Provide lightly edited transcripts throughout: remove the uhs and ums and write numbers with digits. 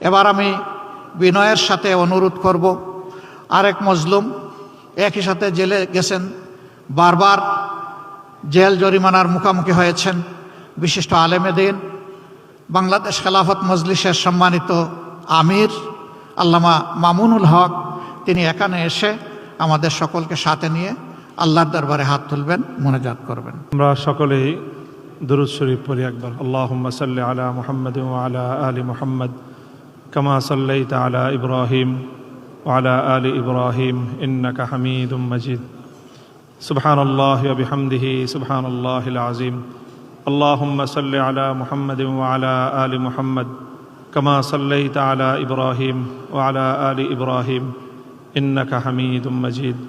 এবার আমি বিনয়ের সাথে অনুরোধ করব, আরেক মজলুম একই সাথে জেলে গেছেন, বারবার জেল জরিমানার মুখোমুখি হয়েছেন, বিশিষ্ট আলেমে দ্বীন, বাংলাদেশ খেলাফত মজলিসের সম্মানিত আমির আল্লামা মামুনুল হক, তিনি এখানে এসে আমাদের সকলকে সাথে নিয়ে আল্লাহর দরবারে হাত তুলবেন, মোনাজাত করবেন। আমরা সকলেই দুরূদ শরীফ পড়ি একবার। আল্লাহুম্মা সাল্লি আলা মুহাম্মাদ ওয়া আলা আলি মুহাম্মাদ কামা সাল্লাইতা আলা ইব্রাহিম ওয়া আলা আলি ইব্রাহিম ইন্নাকা হামিদুম মাজিদ। সুবহানাল্লাহি ওয়া বিহামদিহি সুবহানাল্লাহিল আযীম। আল্লাহুম্মা সাল্লি আলা মুহাম্মাদ ওয়া আলা আলি মুহাম্মাদ কামা সাল্লাইতা আলা ইব্রাহিম ওয়া আলা আলি ইব্রাহিম ইন্নাকা হামিদুম মাজিদ।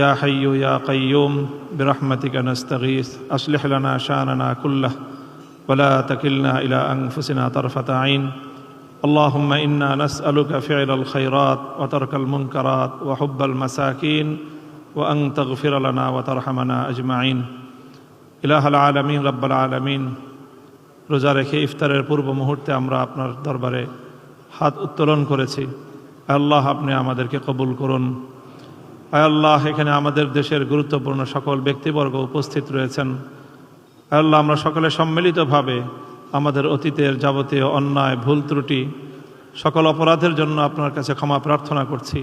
يا حي يا قيوم برحمتك نستغيث أصلح لنا شأننا كله ولا تكلنا إلى أنفسنا طرفة عين. اللهم إنا نسألك فعل الخيرات وترك المنكرات وحب المساكين وأن تغفر لنا وترحمنا أجمعين. إله العالمين رب العالمين, রোজা রেখে ইফতারের পূর্ব মুহূর্তে আমরা আপনার দরবারে হাত উত্তোলন করেছি। আল্লাহ, আপনি আমাদেরকে কবুল করুন। আয় আল্লাহ, এখানে আমাদের দেশের গুরুত্বপূর্ণ সকল ব্যক্তিবর্গ উপস্থিত রয়েছেন। আয় আল্লাহ, আমরা সকলে সম্মিলিতভাবে আমাদের অতীতের যাবতীয় অন্যায়, ভুল ত্রুটি, সকল অপরাধের জন্য আপনার কাছে ক্ষমা প্রার্থনা করছি।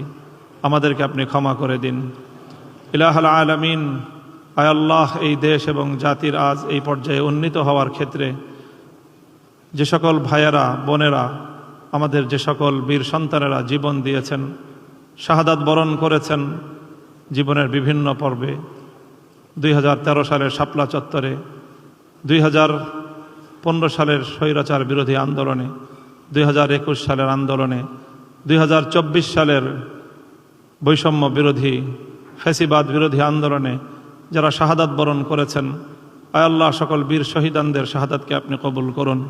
আমাদেরকে আপনি ক্ষমা করে দিন। ইলাহুল আলামিন, আয় আল্লাহ, এই দেশ এবং জাতির আজ এই পর্যায়ে উন্নীত হওয়ার ক্ষেত্রে যে সকল ভাইয়েরা, বোনেরা, আমাদের যে সকল বীর সন্তানেরা জীবন দিয়েছেন, শাহাদাত বরণ করেছেন জীবনের বিভিন্ন পর্বে, 2013 সালের শাপলা চত্বরে, 2015 সালের স্বৈরাচার বিরোধী আন্দোলনে, 2021 সালের আন্দোলনে, 2024 সালের বৈষম্য বিরোধী, ফ্যাসিবাদ বিরোধী আন্দোলনে যারা শাহাদাত বরণ করেছেন, আয় আল্লাহ, সকল বীর শহীদানদের শাহাদাতকে আপনি কবুল করুন।